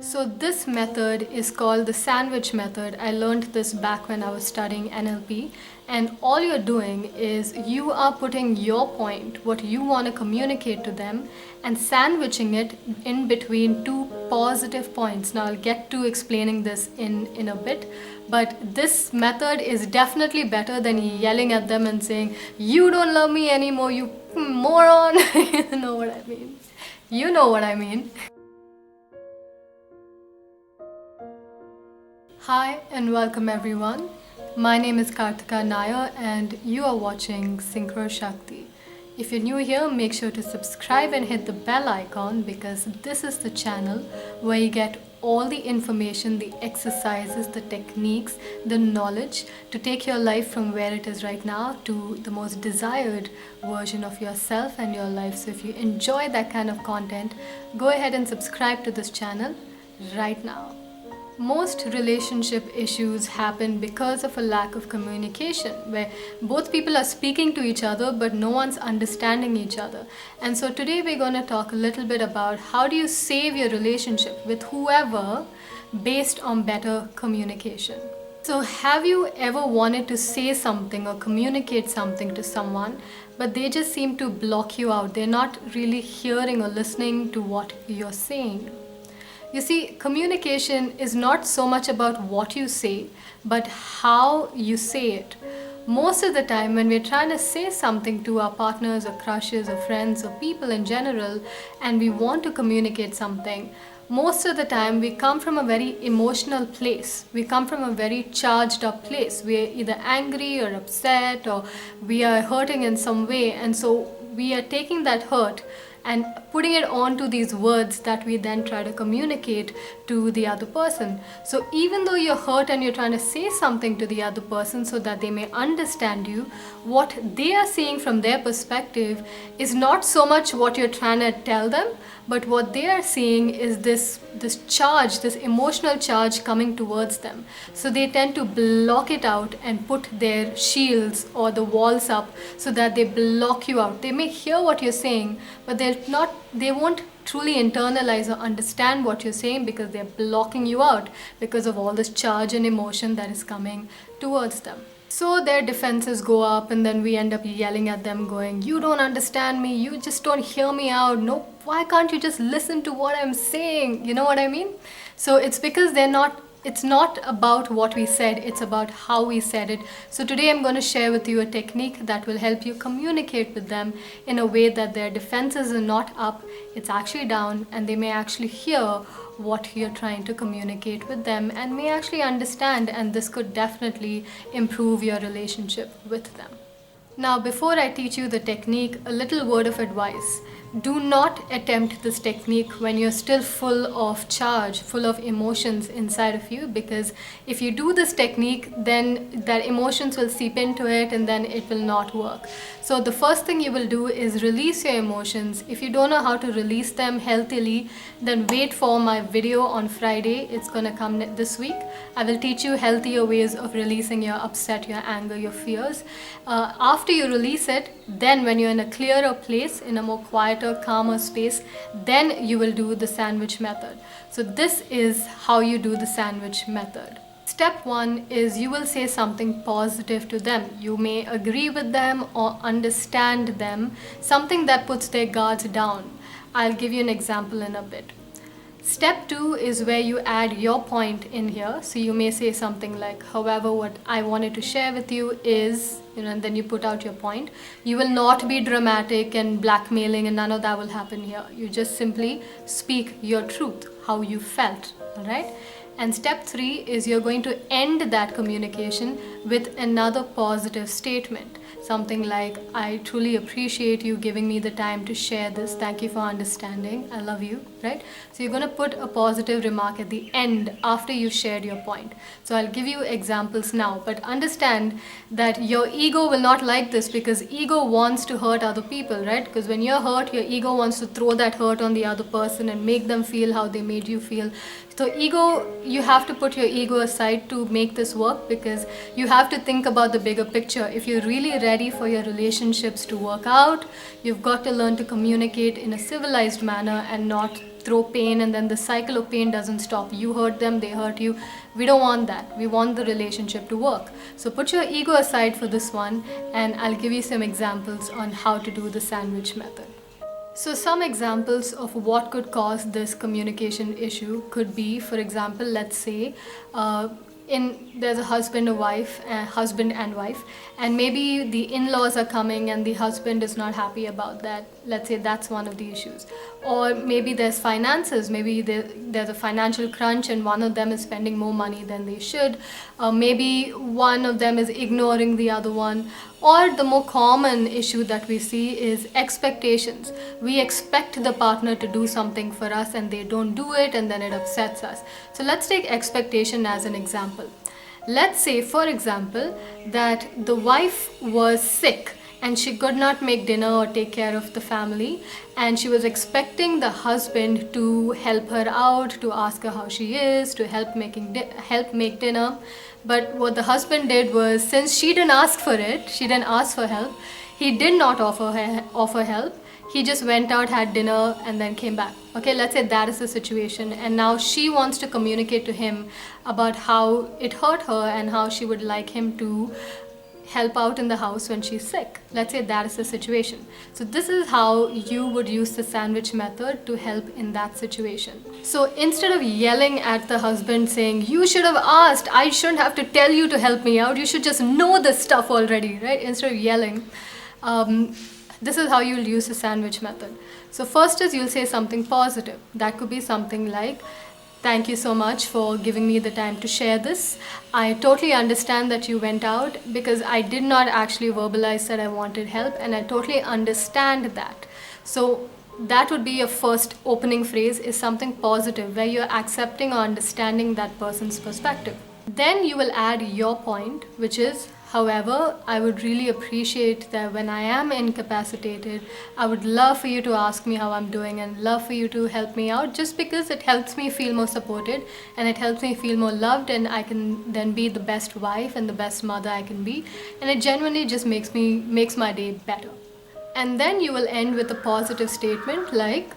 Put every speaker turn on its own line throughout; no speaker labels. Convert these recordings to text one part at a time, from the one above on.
So this method is called the sandwich method. I learned this back when I was studying NLP, and all you're doing is you are putting your point, what you want to communicate to them, and sandwiching it in between two positive points. Now I'll get to explaining this in a bit, but this method is definitely better than yelling at them and saying, "You don't love me anymore, you moron." You know what I mean. You know what I mean. Hi and welcome everyone. My name is Kartika Nair and you are watching Synchro Shakti. If you're new here, make sure to subscribe and hit the bell icon because this is the channel where you get all the information, the exercises, the techniques, the knowledge to take your life from where it is right now to the most desired version of yourself and your life. So if you enjoy that kind of content, go ahead and subscribe to this channel right now. Most relationship issues happen because of a lack of communication, where both people are speaking to each other but no one's understanding each other. And so today we're going to talk a little bit about how do you save your relationship with whoever based on better communication. So have you ever wanted to say something or communicate something to someone, but they just seem to block you out? They're not really hearing or listening to what you're saying. You see, communication is not so much about what you say, but how you say it. Most of the time, when we're trying to say something to our partners or crushes or friends or people in general, and we want to communicate something, most of the time we come from a very emotional place. We come from a very charged up place. We're either angry or upset or we are hurting in some way, and so we are taking that hurt and putting it onto these words that we then try to communicate to the other person. So even though you're hurt and you're trying to say something to the other person so that they may understand you, what they are seeing from their perspective is not so much what you're trying to tell them, but what they are seeing is this charge, this emotional charge coming towards them. So they tend to block it out and put their shields or the walls up so that they block you out. They may hear what you're saying, but they won't truly internalize or understand what you're saying because they're blocking you out because of all this charge and emotion that is coming towards them. So their defenses go up and then we end up yelling at them going, "You don't understand me, you just don't hear me out. No, why can't you just listen to what I'm saying?" You know what I mean? So it's because it's not about what we said, it's about how we said it. So today I'm going to share with you a technique that will help you communicate with them in a way that their defenses are not up, it's actually down, and they may actually hear what you're trying to communicate with them and may actually understand, and this could definitely improve your relationship with them. Now, before I teach you the technique, a little word of advice. Do not attempt this technique when you're still full of charge, full of emotions inside of you, because if you do this technique, then that emotions will seep into it and then it will not work. So the first thing you will do is release your emotions. If you don't know how to release them healthily, then wait for my video on Friday. It's gonna come this week. I will teach you healthier ways of releasing your upset, your anger, your fears. After you release it, then when you're in a clearer place, in a more quieter, calmer space, then you will do the sandwich method. So this is how you do the sandwich method. Step 1 is you will say something positive to them. You may agree with them or understand them, something that puts their guards down. I'll give you an example in a bit. Step 2 is where you add your point in here. So you may say something like, "However, what I wanted to share with you is," and then you put out your point. You will not be dramatic and blackmailing, and none of that will happen here. You just simply speak your truth, how you felt, all right? And step 3 is you're going to end that communication with another positive statement. Something like, "I truly appreciate you giving me the time to share this. Thank you for understanding. I love you," right? So you're going to put a positive remark at the end after you shared your point. So I'll give you examples now, but understand that your ego will not like this because ego wants to hurt other people, right? Because when you're hurt, your ego wants to throw that hurt on the other person and make them feel how they made you feel. So ego, you have to put your ego aside to make this work because you have to think about the bigger picture. If you're really ready for your relationships to work out, you've got to learn to communicate in a civilized manner and not throw pain, and then the cycle of pain doesn't stop. You hurt them, they hurt you. We don't want that. We want the relationship to work. So put your ego aside for this one, and I'll give you some examples on how to do the sandwich method. So some examples of what could cause this communication issue could be, for example, let's say there's a husband and wife, and maybe the in-laws are coming and the husband is not happy about that. Let's say that's one of the issues. Or maybe there's finances, maybe there's a financial crunch and one of them is spending more money than they should. Maybe one of them is ignoring the other one. Or the more common issue that we see is expectations. We expect the partner to do something for us and they don't do it, and then it upsets us. So let's take expectation as an example. Let's say, for example, that the wife was sick and she could not make dinner or take care of the family, and she was expecting the husband to help her out, to ask her how she is, to help make dinner. But what the husband did was, since she didn't ask for it, she didn't ask for help, he did not offer help. He just went out, had dinner, and then came back. Okay, let's say that is the situation, and now she wants to communicate to him about how it hurt her and how she would like him to help out in the house when she's sick. Let's say that is the situation. So this is how you would use the sandwich method to help in that situation. So instead of yelling at the husband saying, you should have asked, I shouldn't have to tell you to help me out, you should just know this stuff already, right? Instead of yelling, this is how you'll use the sandwich method. So first is you'll say something positive. That could be something like, thank you so much for giving me the time to share this. I totally understand that you went out because I did not actually verbalize that I wanted help, and I totally understand that. So that would be your first opening phrase, is something positive where you're accepting or understanding that person's perspective. Then you will add your point, which is, however, I would really appreciate that when I am incapacitated, I would love for you to ask me how I'm doing and love for you to help me out, just because it helps me feel more supported and it helps me feel more loved, and I can then be the best wife and the best mother I can be, and it genuinely just makes my day better. And then you will end with a positive statement like,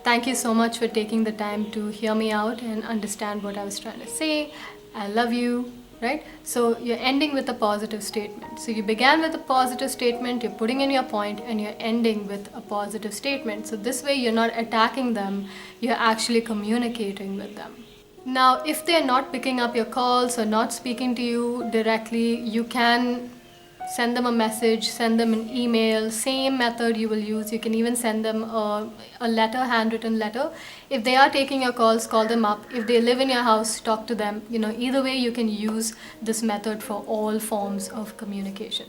thank you so much for taking the time to hear me out and understand what I was trying to say. I love you, right? So you're ending with a positive statement. So you began with a positive statement, you're putting in your point, and you're ending with a positive statement. So this way you're not attacking them, you're actually communicating with them. Now, if they're not picking up your calls or not speaking to you directly, you can send them a message, send them an email, same method you will use. You can even send them a letter, handwritten letter. If they are taking your calls, call them up. If they live in your house, talk to them. Either way you can use this method for all forms of communication.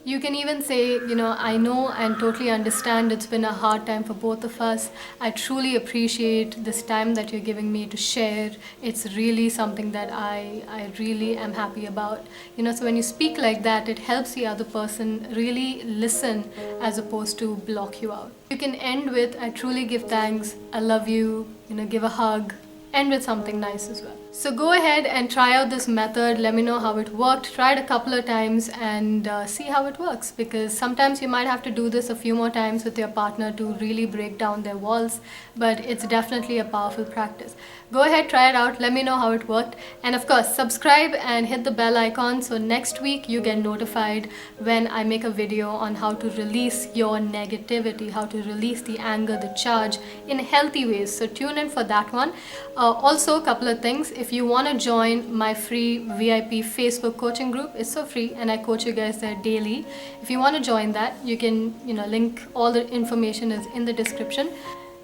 You can even say, I know and totally understand it's been a hard time for both of us. I truly appreciate this time that you're giving me to share. It's really something that I really am happy about. So when you speak like that, it helps the other person really listen as opposed to block you out. You can end with, I truly give thanks, I love you, give a hug. End with something nice as well. So go ahead and try out this method. Let me know how it worked. Try it a couple of times and see how it works, because sometimes you might have to do this a few more times with your partner to really break down their walls, but it's definitely a powerful practice. Go ahead, try it out. Let me know how it worked. And of course, subscribe and hit the bell icon so next week you get notified when I make a video on how to release your negativity, how to release the anger, the charge in healthy ways. So tune in for that one. Also, a couple of things. If you want to join my free VIP Facebook coaching group, it's so free and I coach you guys there daily. If you want to join that, you can, link, all the information is in the description.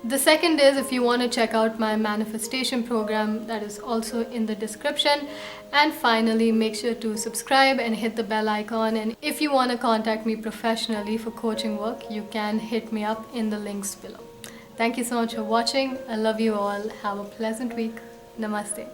The second is, if you want to check out my manifestation program, that is also in the description. And finally, make sure to subscribe and hit the bell icon. And if you want to contact me professionally for coaching work, you can hit me up in the links below. Thank you so much for watching. I love you all. Have a pleasant week. Namaste.